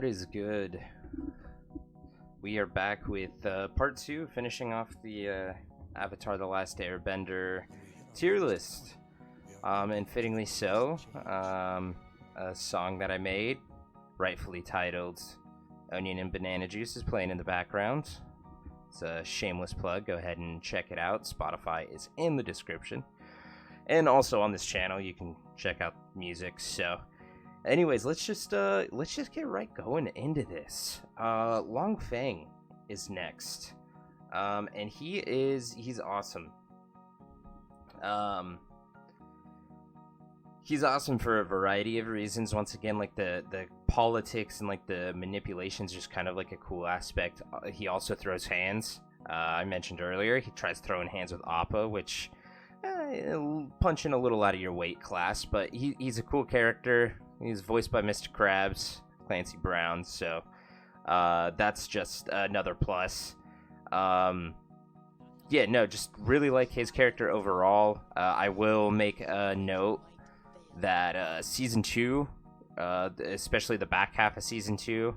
is good? We are back with part 2, finishing off the Avatar The Last Airbender tier list. And fittingly so, a song that I made, rightfully titled Onion and Banana Juice, is playing in the background. It's a shameless plug. Go ahead and check it out. Spotify is in the description. And also on this channel, you can check out music. So, anyways, let's just get right going into this. Long Feng is next, and he's awesome. He's awesome for a variety of reasons. Once again, like the politics and like the manipulations, just kind of like a cool aspect. He also throws hands. I mentioned earlier, he tries throwing hands with Appa, which punching a little out of your weight class, but he's a cool character. He's voiced by Mr. Krabs, Clancy Brown, so that's just another plus. Yeah, no, just really like his character overall. I will make a note that Season 2, especially the back half of Season 2,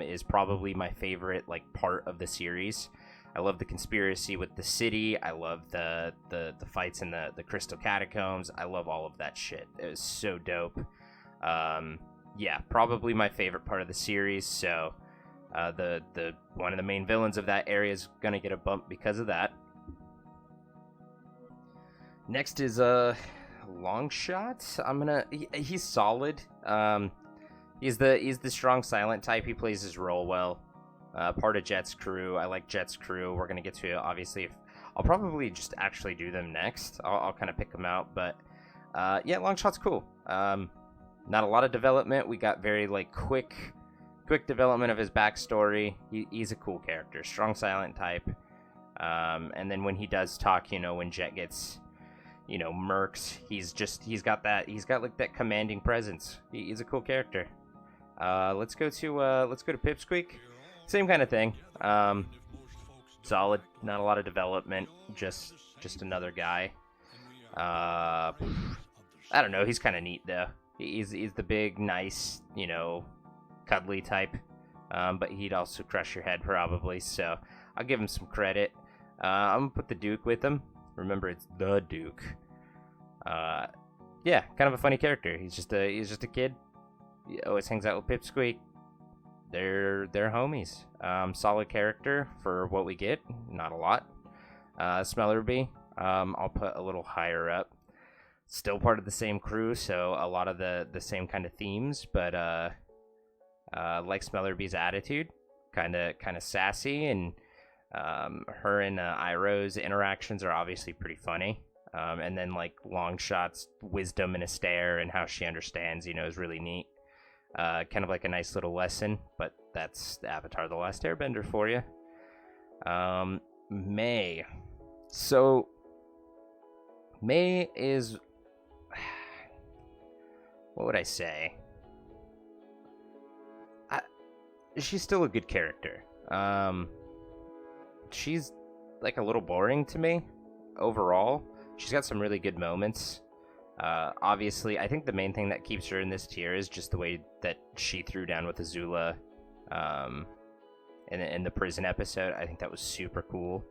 is probably my favorite like part of the series. I love the conspiracy with the city. I love the fights in the Crystal Catacombs. I love all of that shit. It was so dope. Yeah, probably my favorite part of the series. So the one of the main villains of that area is gonna get a bump because of that. Next is Long Shot. He's solid. He's the strong silent type. He plays his role well. Part of Jet's crew. I like Jet's crew. We're gonna get to, obviously, I'll probably just actually do them next. I'll kind of pick them out, but yeah, Long Shot's cool. Not a lot of development. We got very like quick development of his backstory. He's a cool character, strong silent type. And then when he does talk, when Jet gets, murks, he's got like that commanding presence. He's a cool character. Let's go to Pipsqueak. Same kind of thing. Solid, not a lot of development. Just another guy. I don't know. He's kind of neat though. He's the big, nice, cuddly type. But he'd also crush your head probably. So I'll give him some credit. I'm gonna put the Duke with him. Remember, it's the Duke. Yeah, kind of a funny character. He's just a kid. He always hangs out with Pipsqueak. They're homies. Solid character for what we get. Not a lot. Smellerbee, I'll put a little higher up. Still part of the same crew, so a lot of the same kind of themes, but like Smellerbee's attitude, kind of sassy, and her and Iroh's interactions are obviously pretty funny. And then like Longshot's wisdom and a stare and how she understands, is really neat. Kind of like a nice little lesson, but that's Avatar: The Last Airbender for you. May. So May is, what would I say? She's still a good character. She's like a little boring to me overall. She's got some really good moments. Obviously, I think the main thing that keeps her in this tier is just the way that she threw down with Azula in the prison episode. I think that was super cool.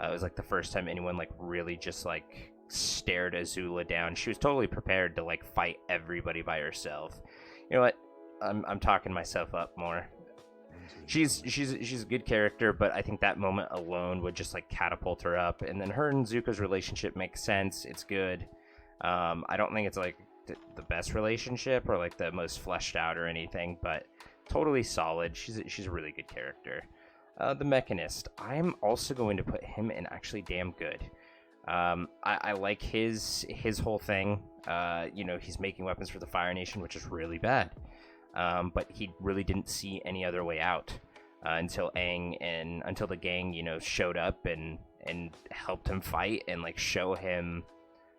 It was like the first time anyone like really just like stared Azula down. She was totally prepared to like fight everybody by herself. You know what? I'm talking myself up more. She's a good character, but I think that moment alone would just like catapult her up. And then her and Zuko's relationship makes sense. It's good. I don't think it's like the best relationship or like the most fleshed out or anything, but totally solid. She's a really good character. The Mechanist, I'm also going to put him in actually damn good. I like his whole thing. He's making weapons for the Fire Nation, which is really bad. But he really didn't see any other way out until Aang and until the gang, showed up and helped him fight and like show him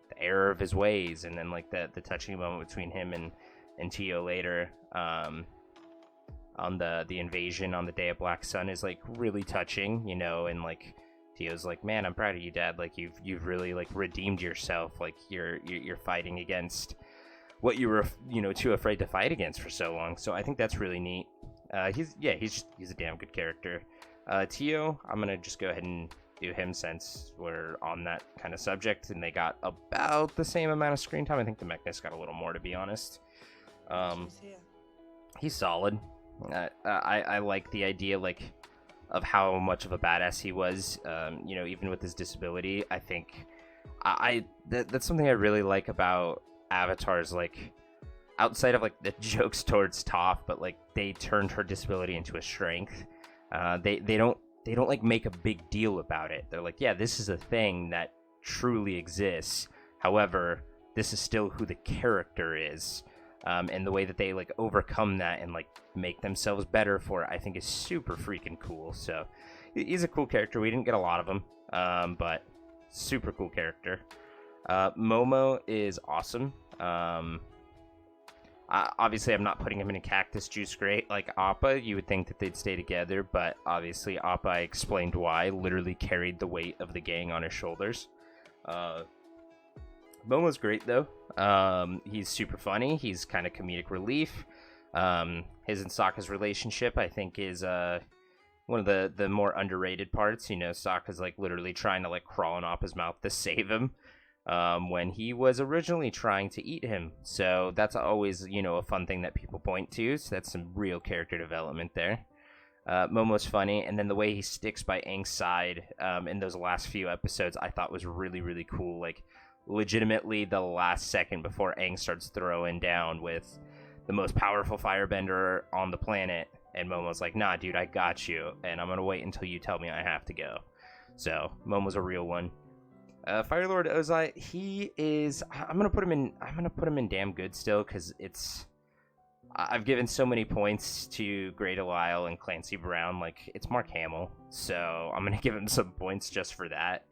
the error of his ways. And then like the touching moment between him and Tio later on the invasion on the Day of Black Sun is like really touching, and like Tio's like, man, I'm proud of you, Dad. Like you've really like redeemed yourself. Like you're fighting against what you were, too afraid to fight against for so long. So I think that's really neat. He's a damn good character. Tio, I'm gonna just go ahead and do him since we're on that kind of subject, and they got about the same amount of screen time. I think the Mechnist got a little more, to be honest. He's solid. I like the idea of how much of a badass he was. Even with his disability, I think that's something I really like about avatars. Outside of the jokes towards Toph, but they turned her disability into a strength. They don't make a big deal about it. They're like, yeah, this is a thing that truly exists. However, this is still who the character is. And the way that they overcome that and make themselves better for it, I think is super freaking cool. So he's a cool character. We didn't get a lot of them, but super cool character. Momo is awesome. Obviously, I'm not putting him in a cactus juice grate like Appa. You would think that they'd stay together, but obviously Appa, I explained why, literally carried the weight of the gang on his shoulders. Momo's great, though. He's super funny. He's kind of comedic relief. His and Sokka's relationship, I think, is one of the more underrated parts. Sokka's literally trying to crawl in Appa's mouth to save him. When he was originally trying to eat him. So that's always, a fun thing that people point to. So that's some real character development there. Momo's funny, and then the way he sticks by Aang's side in those last few episodes, I thought was really, really cool. Legitimately the last second before Aang starts throwing down with the most powerful firebender on the planet, and Momo's like, nah, dude, I got you, and I'm gonna wait until you tell me I have to go. So Momo's a real one. Fire Lord Ozai, I'm gonna put him in damn good still, because I've given so many points to Great Delisle and Clancy Brown, it's Mark Hamill, so I'm gonna give him some points just for that.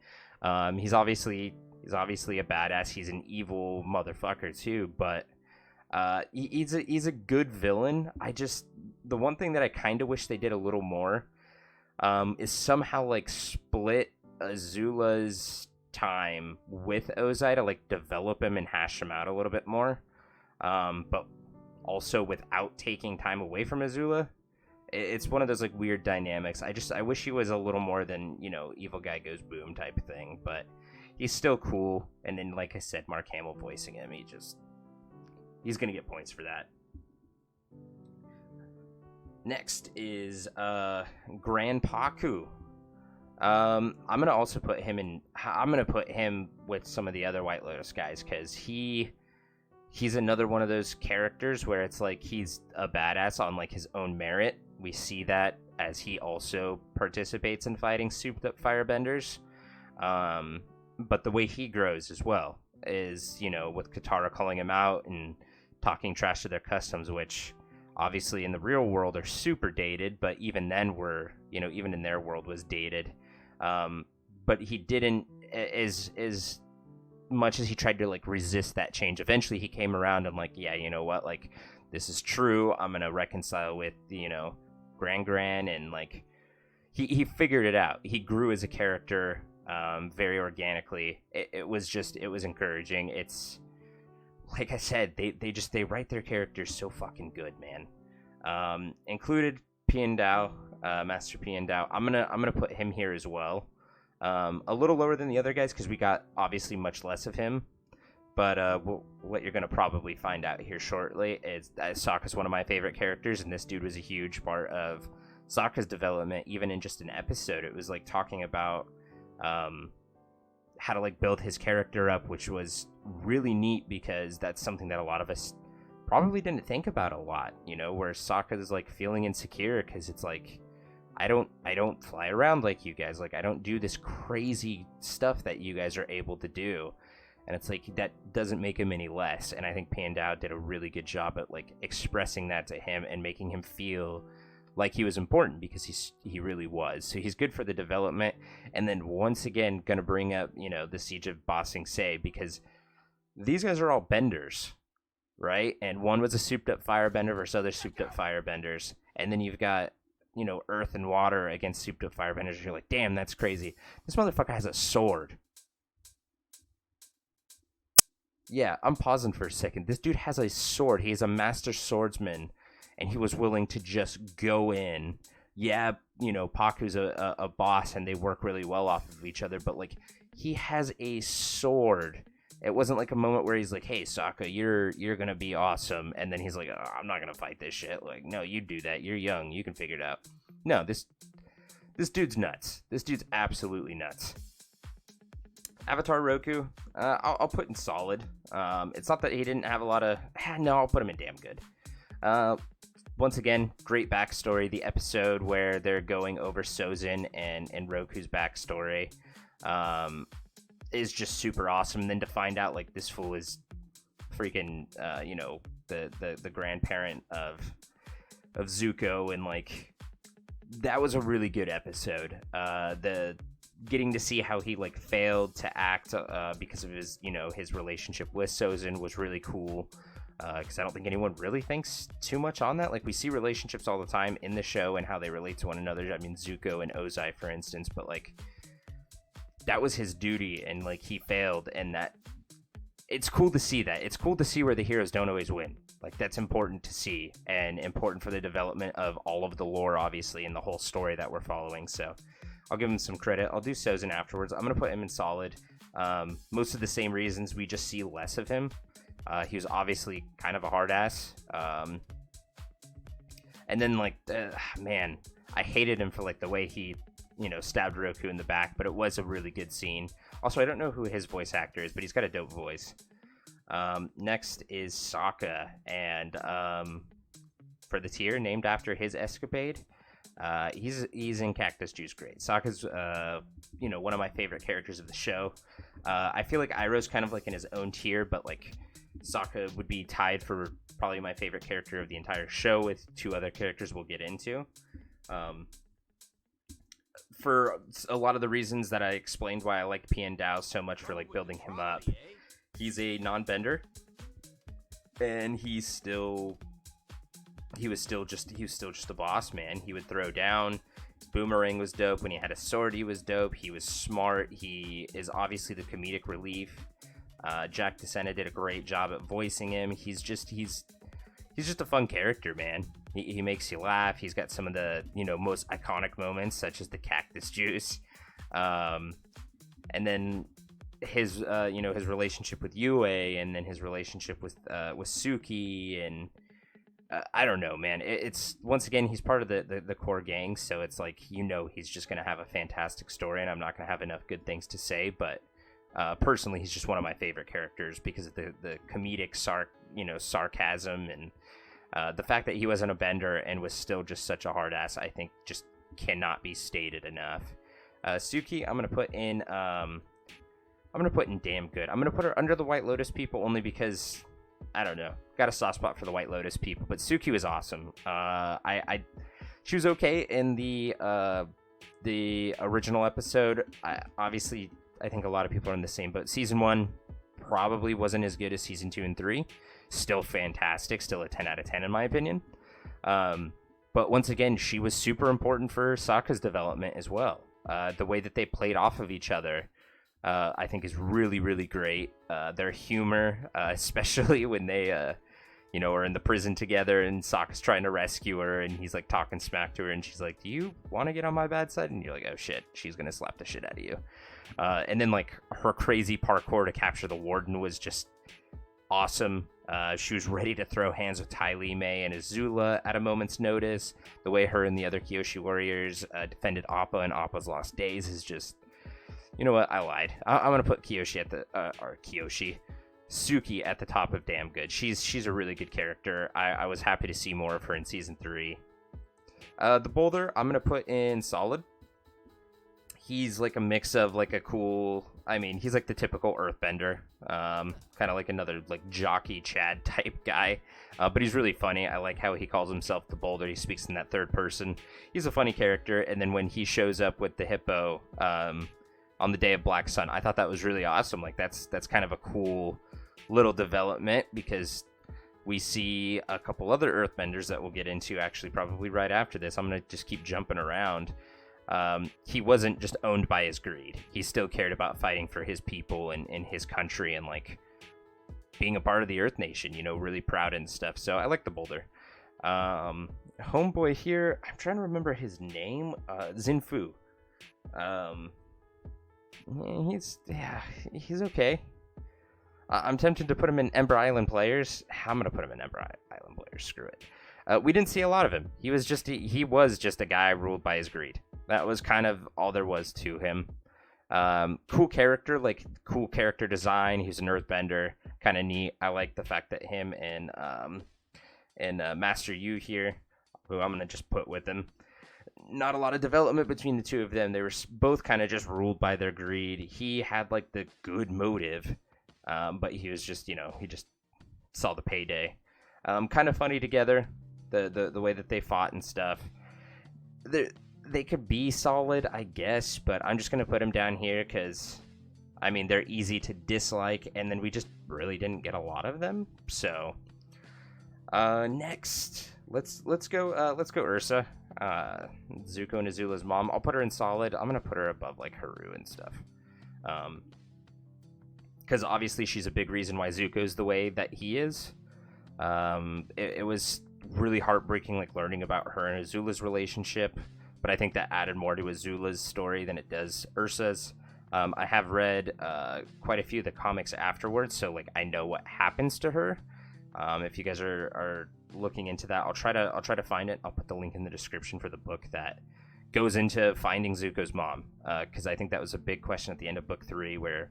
He's obviously a badass. He's an evil motherfucker too, but he's a good villain. The one thing that I kind of wish they did a little more is somehow split Azula's time with Ozai to develop him and hash him out a little bit more, but also without taking time away from Azula. It's one of those weird dynamics. I wish he was a little more than evil guy goes boom type thing, but he's still cool. And then like I said, Mark Hamill voicing him, he's gonna get points for that. Next is Grand Paku. I'm gonna also put him in. I'm gonna put him with some of the other White Lotus guys, because he's another one of those characters where it's he's a badass on his own merit. We see that as he also participates in fighting souped up firebenders. But the way he grows as well is, with Katara calling him out and talking trash to their customs, which obviously in the real world are super dated, but even then even in their world was dated. But he didn't, as much as he tried to resist that change, eventually he came around and yeah, you know what, this is true. I'm gonna reconcile with Gran, and he figured it out. He grew as a character very organically. It was encouraging. It's like I said, they write their characters so fucking good, man. Included Pian Dao, Master Pian Dao. I'm gonna put him here as well. A little lower than the other guys because we got obviously much less of him. But what you're gonna probably find out here shortly is that Sokka's one of my favorite characters, and this dude was a huge part of Sokka's development, even in just an episode. It was talking about how to build his character up, which was really neat because that's something that a lot of us probably didn't think about a lot, where Sokka is feeling insecure because it's I don't fly around like you guys, I don't do this crazy stuff that you guys are able to do, and it's that doesn't make him any less. And I think Pandao did a really good job at expressing that to him and making him feel like he was important, because he really was. So he's good for the development. And then once again, gonna bring up the Siege of Ba Sing Se, because these guys are all benders, right? And one was a souped up firebender versus other souped up firebenders, and then you've got earth and water against souped up firebenders. You're like, damn, that's crazy. This motherfucker has a sword. Yeah, I'm pausing for a second. This dude has a sword. He's a master swordsman. and he was willing to just go in. Yeah, Paku's a boss, and they work really well off of each other, but, like, he has a sword. It wasn't like a moment where he's like, hey, Sokka, you're gonna be awesome, and then he's like, oh, I'm not gonna fight this shit. Like, no, you do that. You're young. You can figure it out. No, this dude's nuts. This dude's absolutely nuts. Avatar Roku, I'll put in solid. It's not that he didn't have a lot of... No, I'll put him in damn good. Once again, great backstory. The episode where they're going over Sozin and Roku's backstory is just super awesome. And then to find out, like, this fool is freaking, the grandparent of Zuko, and, like, that was a really good episode. The getting to see how he, like, failed to act because of his, his relationship with Sozin was really cool. Because I don't think anyone really thinks too much on that. Like, we see relationships all the time in the show and how they relate to one another. I mean, Zuko and Ozai, for instance, but, like, that was his duty, and, like, he failed, and that it's cool to see that. It's cool to see where the heroes don't always win. Like, that's important to see, and important for the development of all of the lore, obviously, and the whole story that we're following. So I'll give him some credit. I'll do Sozin afterwards. I'm going to put him in solid. Most of the same reasons. We just see less of him. He was obviously kind of a hard ass. And then, like, man, I hated him for, like, the way he, stabbed Roku in the back, but it was a really good scene. Also, I don't know who his voice actor is, but he's got a dope voice. Next is Sokka, and for the tier named after his escapade, he's in Cactus Juice grade. Sokka's, one of my favorite characters of the show. I feel like Iroh's kind of, like, in his own tier, but, like, Sokka would be tied for probably my favorite character of the entire show with two other characters we'll get into. For a lot of the reasons that I explained why I like Pian Dao so much for, like, building him up. He's a non-bender, and he was still just a boss, man. He would throw down. His boomerang was dope. When he had a sword, he was dope. He was smart. He is obviously the comedic relief. Jack DeSena did a great job at voicing him. He's just a fun character, man. He makes you laugh. He's got some of the, most iconic moments, such as the cactus juice. And then his relationship with Yue, and then his relationship with Suki, and I don't know, man. It's once again, he's part of the core gang, so it's like, he's just gonna have a fantastic story, and I'm not gonna have enough good things to say, but personally, he's just one of my favorite characters because of the comedic sarcasm, and the fact that he wasn't a bender and was still just such a hard ass, I think just cannot be stated enough. Suki, I'm gonna put in damn good. I'm gonna put her under the White Lotus people only because I don't know, got a soft spot for the White Lotus people, but Suki was awesome. She was okay in the original episode. I think a lot of people are in the same boat. Season 1 probably wasn't as good as Season 2 and 3. Still fantastic. Still a 10 out of 10 in my opinion. But once again, she was super important for Sokka's development as well. The way that they played off of each other, I think is really, really great. Their humor, especially when they, are in the prison together and Sokka's trying to rescue her and he's, like, talking smack to her and she's like, do you want to get on my bad side? And you're like, oh shit, she's going to slap the shit out of you. And then, like, her crazy parkour to capture the warden was just awesome. She was ready to throw hands with Ty Lee Mei and Azula at a moment's notice. The way her and the other Kyoshi warriors defended Appa and Appa's lost days is just... You know what? I lied. I'm going to put Suki at the top of damn good. She's a really good character. I was happy to see more of her in Season 3. The Boulder, I'm going to put in solid. He's like a mix of like a cool... he's like the typical Earthbender. Kind of like another like jockey Chad type guy. But he's really funny. I like how he calls himself the Boulder. He speaks in that third person. He's a funny character. And then when he shows up with the hippo... on the Day of Black Sun, I thought that was really awesome. Like, that's kind of a cool little development because we see a couple other Earthbenders that we'll get into actually probably right after this. I'm going to just keep jumping around. He wasn't just owned by his greed. He still cared about fighting for his people and his country and, like, being a part of the Earth Nation, really proud and stuff. So I like the Boulder. Homeboy here, I'm trying to remember his name. Zinfu. Um, he's okay. I'm tempted to put him in Ember Island Players. I'm gonna put him in Ember Island Players. Screw it. We didn't see a lot of him. He was just a guy ruled by his greed. That was kind of all there was to him. Cool character, like cool character design. He's an Earthbender, kind of neat. I like the fact that him and Master Yu here, who I'm gonna just put with him. Not a lot of development between the two of them. They were both kind of just ruled by their greed. He had like the good motive, but he was just, he just saw the payday. Kind of funny together, the way that they fought and stuff. They could be solid, I guess, but I'm just gonna put them down here because, I mean, they're easy to dislike, and then we just really didn't get a lot of them. So, next, let's go Ursa. Zuko and Azula's mom. I'll put her in solid. I'm gonna put her above like Haru and stuff. Because obviously she's a big reason why Zuko's the way that he is. It was really heartbreaking, like learning about her and Azula's relationship, but I think that added more to Azula's story than it does Ursa's. I have read quite a few of the comics afterwards, so like I know what happens to her. If you guys are looking into that, I'll try to find it. I'll put the link in the description for the book that goes into finding Zuko's mom, because I think that was a big question at the end of book 3, where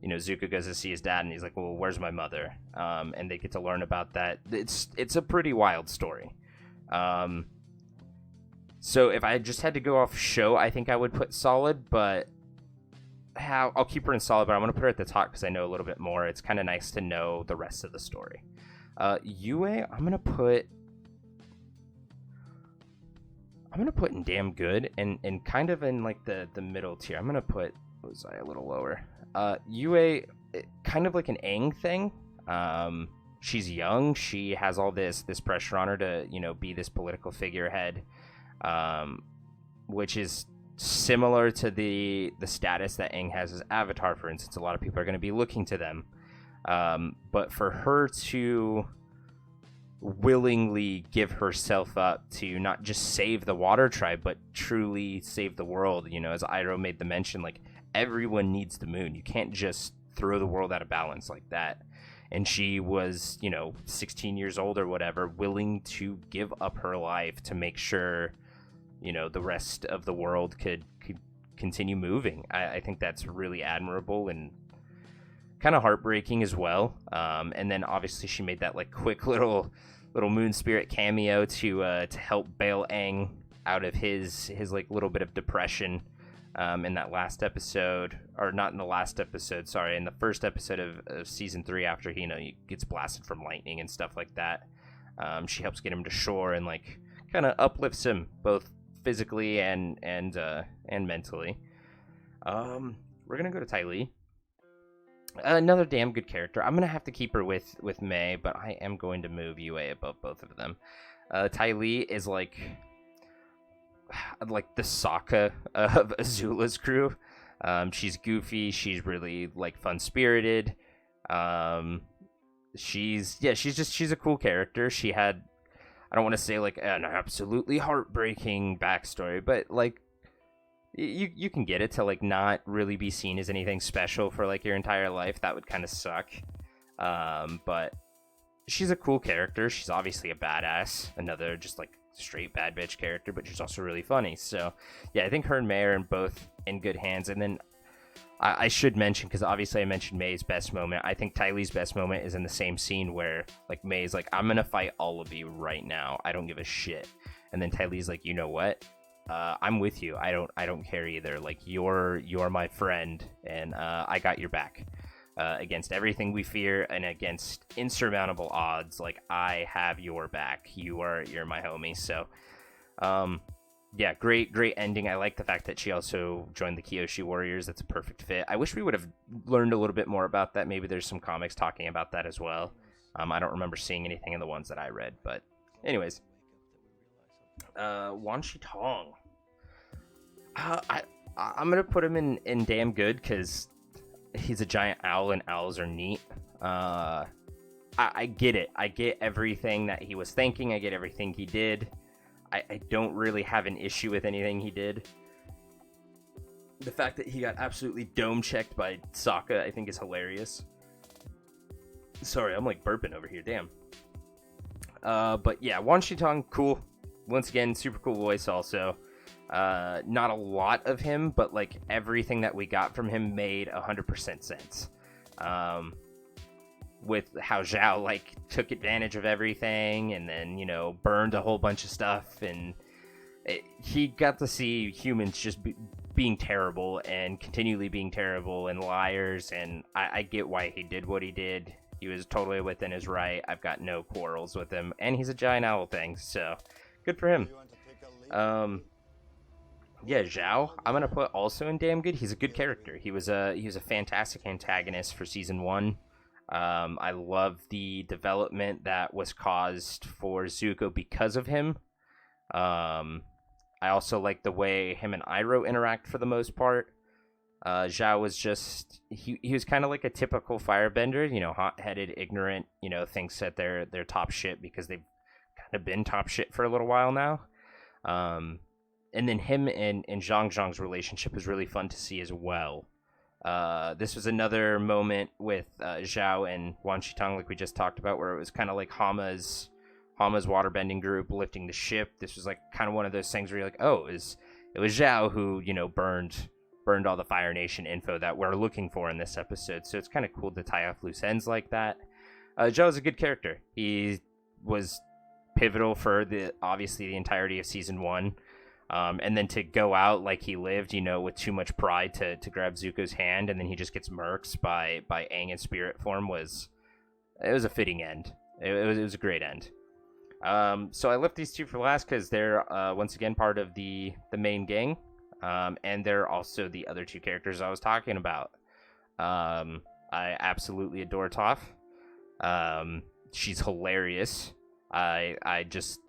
Zuko goes to see his dad and he's like, well, where's my mother? And they get to learn about that. It's a pretty wild story. So if I just had to go off show, I think I would put solid, but I'll keep her in solid, but I'm going to put her at the top because I know a little bit more. It's kind of nice to know the rest of the story. Yue, I'm going to put in damn good and kind of in like the middle tier. I'm going to put Ozai a little lower. Yue, kind of like an Aang thing. She's young. She has all this pressure on her to, be this political figurehead, which is similar to the status that Aang has as Avatar, for instance. A lot of people are going to be looking to them. But for her to willingly give herself up to not just save the Water Tribe, but truly save the world, as Iroh made the mention, like, everyone needs the moon. You can't just throw the world out of balance like that. And she was, 16 years old or whatever, willing to give up her life to make sure, the rest of the world could continue moving. I think that's really admirable and kind of heartbreaking as well. And then obviously she made that like quick little moon spirit cameo to help bail Aang out of his like little bit of depression. In that last episode, or not in the last episode, sorry, in the first episode of season 3, after he gets blasted from lightning and stuff like that. She helps get him to shore and like kind of uplifts him both physically and mentally. We're gonna go to Ty Lee. Another damn good character. I'm gonna have to keep her with May, but I am going to move Yue above both of them. Ty Lee is like the Sokka of Azula's crew. She's goofy. She's really like fun spirited. She's a cool character. She had, I don't want to say like an absolutely heartbreaking backstory, but like you can get it to like not really be seen as anything special for like your entire life. That would kind of suck. But she's a cool character. She's obviously a badass. Another just like straight bad bitch character, but she's also really funny. So yeah, I think her and May are both in good hands. And then I should mention, because obviously I mentioned May's best moment, I think Ty Lee's best moment is in the same scene where like May's like, I'm gonna fight all of you right now, I don't give a shit. And then Ty Lee's like, you know what, I'm with you. I don't care either. Like you're my friend, and I got your back. Against everything we fear and against insurmountable odds, like I have your back. You're my homie. So yeah, great ending. I like the fact that she also joined the Kyoshi Warriors. That's a perfect fit. I wish we would have learned a little bit more about that. Maybe there's some comics talking about that as well. I don't remember seeing anything in the ones that I read, but anyways, Wan Shi Tong. I'm gonna put him in damn good because he's a giant owl, and owls are neat. I I get it. I get everything that he was thinking. I get everything he did. I don't really have an issue with anything he did. The fact that he got absolutely dome checked by Sokka, I think, is hilarious. Sorry, I'm like burping over here. Damn. But yeah, Wan Shi-tong, cool. Once again, super cool voice also. Not a lot of him, but like everything that we got from him made 100% sense. With how Zhao like took advantage of everything and then, you know, burned a whole bunch of stuff, and he got to see humans just being terrible and continually being terrible and liars, and I get why he did what he did. He was totally within his right. I've got no quarrels with him, and he's a giant owl thing, so good for him. Yeah, Zhao, I'm gonna put also in damn good. He's a good character. He was a fantastic antagonist for season 1. I love the development that was caused for Zuko because of him. I also like the way him and Iroh interact for the most part. Zhao was just he was kind of like a typical firebender, you know, hot-headed, ignorant, you know, thinks that they're top shit because they've kind of been top shit for a little while now. And then him and Zhang Zhang's relationship was really fun to see as well. This was another moment with Zhao and Wan Shi-tong, like we just talked about, where it was kind of like Hama's waterbending group lifting the ship. This was like kind of one of those things where you're like, oh, it was Zhao who, you know, burned all the Fire Nation info that we're looking for in this episode. So it's kind of cool to tie off loose ends like that. Zhao's a good character. He was pivotal for obviously the entirety of season 1. And then to go out like he lived, you know, with too much pride to grab Zuko's hand, and then he just gets murked by Aang in spirit form was a fitting end. It was a great end. So I left these two for last because they're once again part of the main gang, and they're also the other two characters I was talking about. I absolutely adore Toph. She's hilarious. I just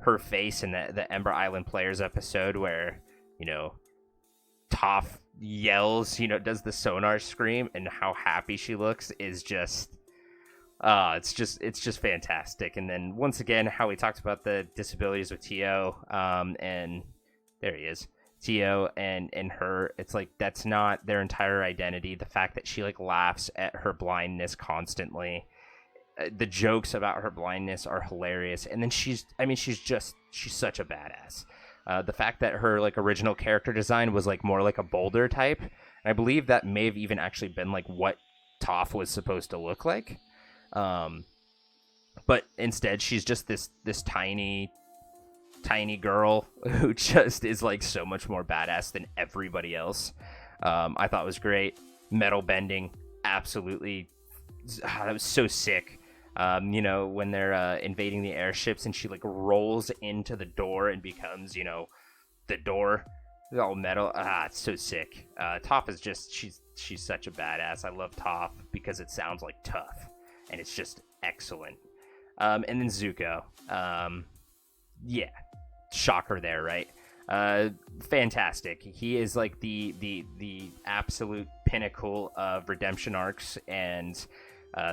her face in the Ember Island Players episode where, you know, Toph yells, you know, does the sonar scream, and how happy she looks is just it's just fantastic. And then once again, how we talked about the disabilities with Tio, and there he is, Tio and her, it's like that's not their entire identity. The fact that she like laughs at her blindness constantly, the jokes about her blindness are hilarious. And then she's such a badass. The fact that her like original character design was like more like a boulder type, and I believe that may have even actually been like what Toph was supposed to look like. But instead she's just this tiny girl who just is like so much more badass than everybody else. I thought it was great. Metal bending, absolutely. That was so sick. You know, when they're invading the airships and she like rolls into the door and becomes, you know, the door. It's all metal. It's so sick. Toph is just she's such a badass. I love Toph because it sounds like tough, and it's just excellent. And then Zuko. Yeah, shocker there, right? Fantastic. He is like the absolute pinnacle of redemption arcs, and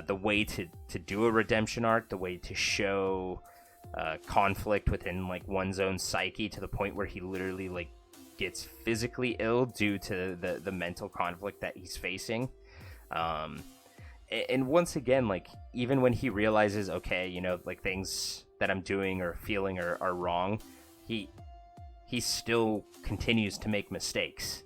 the way to do a redemption arc, the way to show conflict within like one's own psyche to the point where he literally like gets physically ill due to the mental conflict that he's facing. And once again, like even when he realizes, okay, you know, like things that I'm doing or feeling are wrong, he still continues to make mistakes.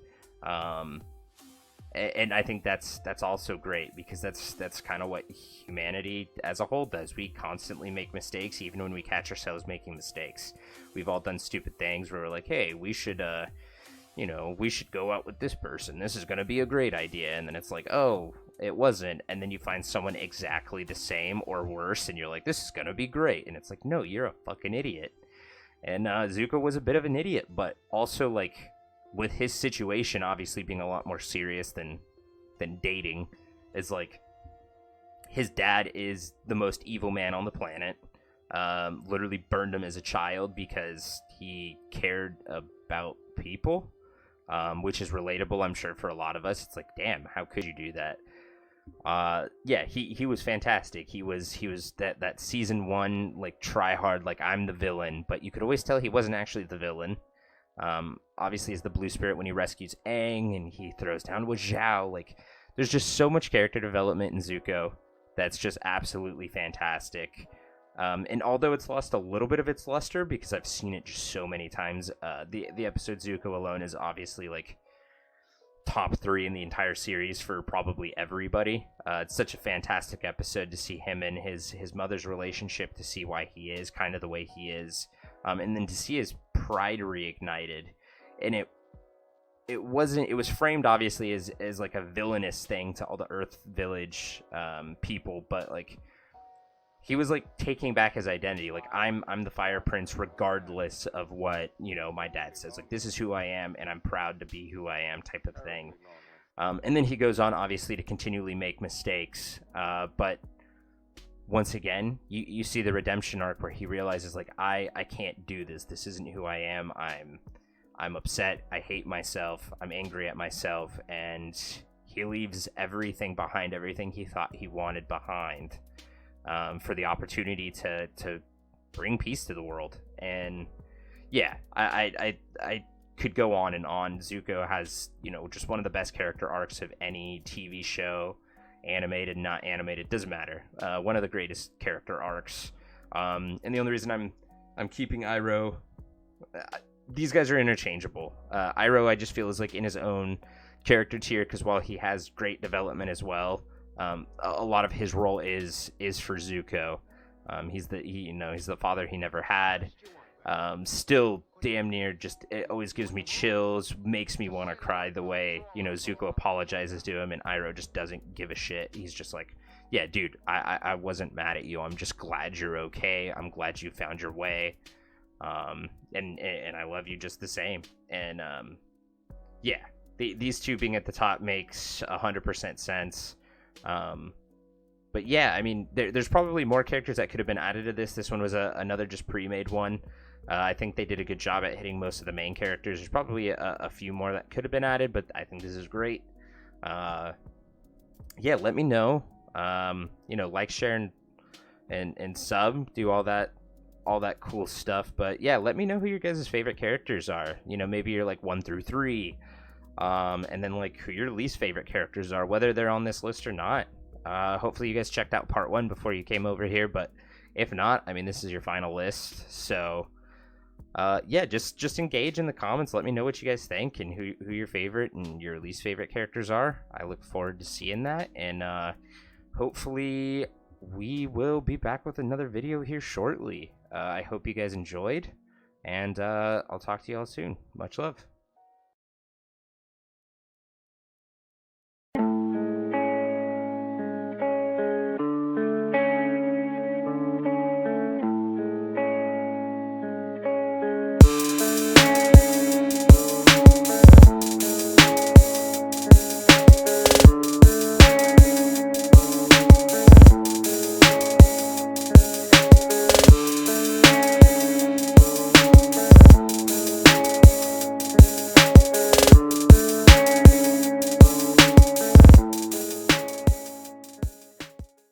And I think that's also great, because that's kind of what humanity as a whole does. We constantly make mistakes, even when we catch ourselves making mistakes. We've all done stupid things where we're like, hey, we should we should go out with this person. This is going to be a great idea. And then it's like, oh, it wasn't. And then you find someone exactly the same or worse, and you're like, this is going to be great. And it's like, no, you're a fucking idiot. And Zuko was a bit of an idiot, but also like with his situation obviously being a lot more serious than dating, is like his dad is the most evil man on the planet. Literally burned him as a child because he cared about people, which is relatable, I'm sure, for a lot of us. It's like, damn, how could you do that? Yeah, he was fantastic. He was that season 1 like try hard, like I'm the villain, but you could always tell he wasn't actually the villain. Obviously, is the Blue Spirit when he rescues Aang and he throws down with Zhao. Like, there's just so much character development in Zuko that's just absolutely fantastic. And although it's lost a little bit of its luster because I've seen it just so many times, the episode Zuko alone is obviously like top 3 in the entire series for probably everybody. It's such a fantastic episode to see him and his mother's relationship, to see why he is kind of the way he is, and then to see his pride reignited. And it was framed obviously as like a villainous thing to all the Earth Village people, but like he was like taking back his identity. Like, I'm the Fire Prince regardless of what, you know, my dad says. Like, this is who I am and I'm proud to be who I am, type of thing. And then he goes on obviously to continually make mistakes, but once again you see the redemption arc where he realizes, like, I can't do this isn't who I am. I'm upset, I hate myself, I'm angry at myself, and he leaves everything behind, everything he thought he wanted behind, for the opportunity to bring peace to the world. And yeah, I could go on and on. Zuko has, you know, just one of the best character arcs of any TV show, animated, not animated, doesn't matter. One of the greatest character arcs. And the only reason I'm keeping Iroh, these guys are interchangeable. Iroh, I just feel, is like in his own character tier, because while he has great development as well, a lot of his role is for Zuko. He's the father he never had. Still damn near just, it always gives me chills, makes me want to cry the way, you know, Zuko apologizes to him and Iroh just doesn't give a shit. He's just like, yeah, dude, I wasn't mad at you. I'm just glad you're okay. I'm glad you found your way. And I love you just the same. And yeah, these two being at the top makes 100% sense. But yeah, I mean, there's probably more characters that could have been added to this. This one was another just pre-made one. I think they did a good job at hitting most of the main characters. There's probably a few more that could have been added, but I think this is great. Yeah, let me know. You know, like, share, and sub, do all that cool stuff. But yeah, let me know who your guys' favorite characters are. You know, maybe you're like 1 through 3, and then like who your least favorite characters are, whether they're on this list or not. Hopefully you guys checked out part 1 before you came over here, but if not, I mean, this is your final list. So yeah, just engage in the comments. Let me know what you guys think and who your favorite and your least favorite characters are. I look forward to seeing that, and hopefully we will be back with another video here shortly. I hope you guys enjoyed, and I'll talk to you all soon. Much love.